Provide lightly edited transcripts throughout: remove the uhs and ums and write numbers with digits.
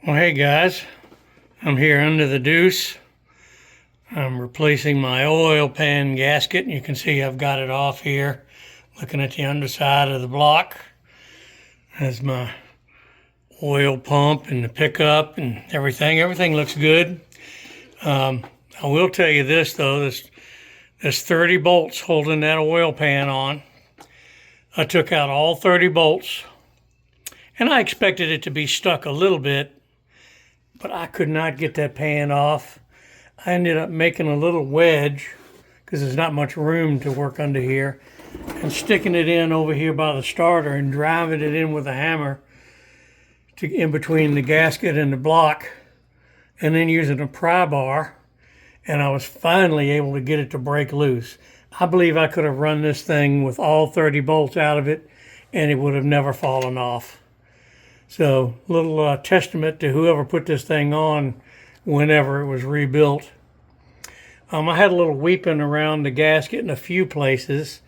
Well, hey guys, I'm here under the Deuce. I'm replacing my oil pan gasket, and you can see I've got it off here. Looking at the underside of the block. That's my oil pump and the pickup and everything. Everything looks good. I will tell you this though, there's 30 bolts holding that oil pan on. I took out all 30 bolts, and I expected it to be stuck a little bit, but I could not get that pan off. I ended up making a little wedge because there's not much room to work under here, and sticking it in over here by the starter and driving it in with a hammer in between the gasket and the block, and then using a pry bar, and I was finally able to get it to break loose. I believe I could have run this thing with all 30 bolts out of it and it would have never fallen off. So, little testament to whoever put this thing on whenever it was rebuilt. I had a little weeping around the gasket in a few places,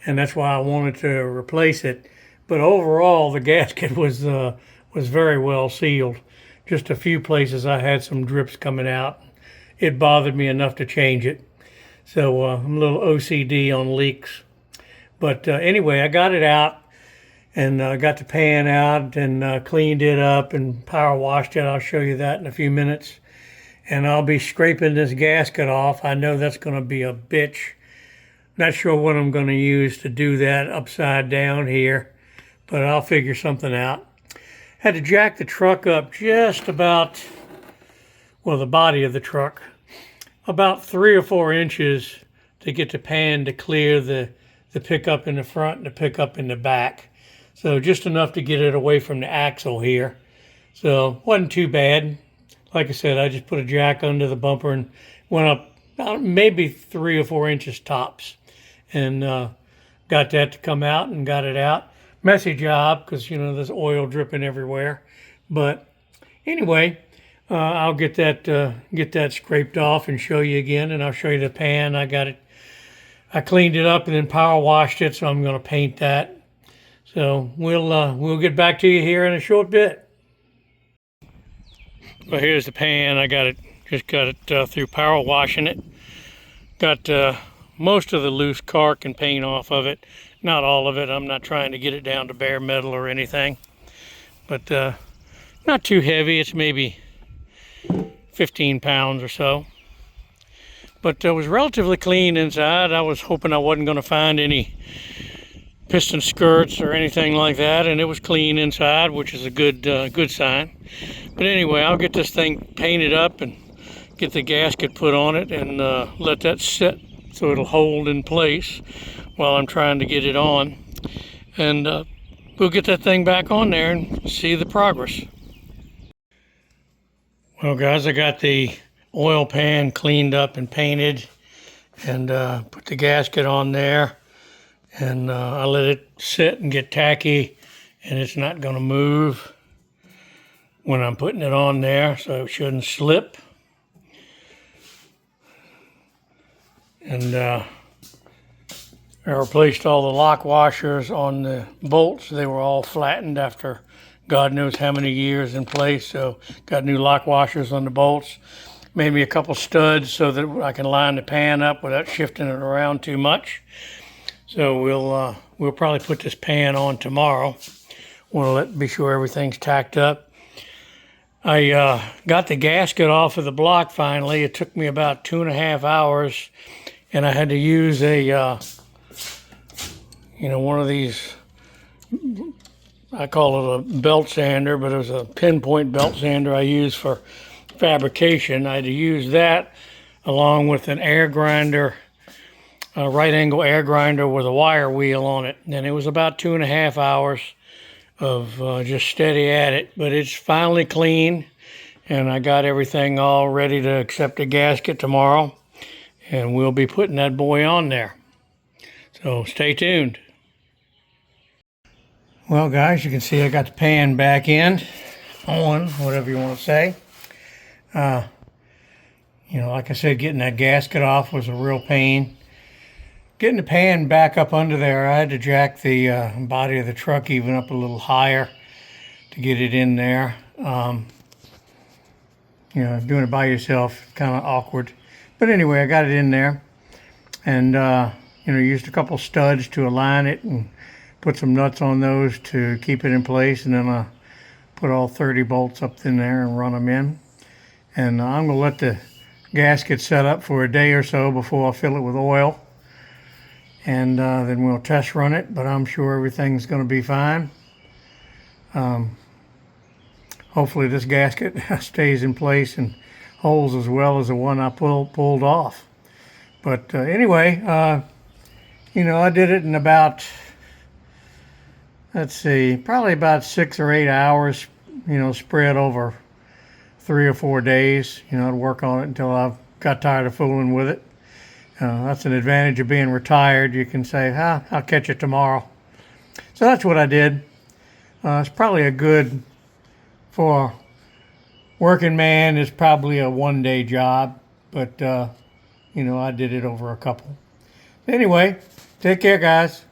and that's why I wanted to replace it. But overall, the gasket was very well sealed. Just a few places I had some drips coming out. It bothered me enough to change it. So I'm a little OCD on leaks. But anyway, I got it out. And got the pan out and cleaned it up and power washed it. I'll show you that in a few minutes. And I'll be scraping this gasket off. I know that's going to be a bitch. Not sure what I'm going to use to do that upside down here, but I'll figure something out. Had to jack the truck up just about, well, the body of the truck, about 3 or 4 inches to get the pan to clear the pickup in the front and the pickup in the back. So just enough to get it away from the axle here. So wasn't too bad. Like I said, I just put a jack under the bumper and went up about maybe 3 or 4 inches tops. And got that to come out and got it out. Messy job because, you know, there's oil dripping everywhere. But anyway, I'll get that scraped off and show you again. And I'll show you the pan. I cleaned it up and then power washed it, so I'm going to paint that. So we'll get back to you here in a short bit. Well, here's the pan. I just got it through power washing it. Got most of the loose caulk and paint off of it. Not all of it. I'm not trying to get it down to bare metal or anything. But not too heavy. It's maybe 15 pounds or so. But it was relatively clean inside. I was hoping I wasn't going to find any piston skirts or anything like that, and it was clean inside, which is a good sign. But anyway, I'll get this thing painted up and get the gasket put on it and let that sit so it'll hold in place while I'm trying to get it on, and we'll get that thing back on there and see the progress. Well guys, I got the oil pan cleaned up and painted and put the gasket on there. And I let it sit and get tacky, and it's not going to move when I'm putting it on there, so it shouldn't slip. And I replaced all the lock washers on the bolts. They were all flattened after God knows how many years in place, so got new lock washers on the bolts. Made me a couple studs so that I can line the pan up without shifting it around too much. So we'll probably put this pan on tomorrow. Want to be sure everything's tacked up. I got the gasket off of the block finally. It took me about 2.5 hours, and I had to use a one of these. I call it a belt sander, but it was a pinpoint belt sander I use for fabrication. I had to use that along with an air grinder. A right angle air grinder with a wire wheel on it, and it was about 2.5 hours of just steady at it, but it's finally clean, and I got everything all ready to accept a gasket tomorrow, and we'll be putting that boy on there. So stay tuned. Well guys, you can see I got the pan back on, whatever you want to say. Like I said, getting that gasket off was a real pain. Getting the pan back up under there, I had to jack the body of the truck even up a little higher to get it in there. doing it by yourself, kind of awkward. But anyway, I got it in there, and used a couple studs to align it and put some nuts on those to keep it in place, and then I put all 30 bolts up in there and run them in. And I'm going to let the gasket set up for a day or so before I fill it with oil, and then we'll test run it, but I'm sure everything's going to be fine. Hopefully this gasket stays in place and holds as well as the one I pulled off. But anyway, I did it in about, let's see, probably about 6 or 8 hours, spread over 3 or 4 days. I'd work on it until I got tired of fooling with it. That's an advantage of being retired. You can say, I'll catch it tomorrow. So that's what I did. It's probably a good, for working man, it's probably a one-day job, but I did it over a couple. Anyway, take care, guys.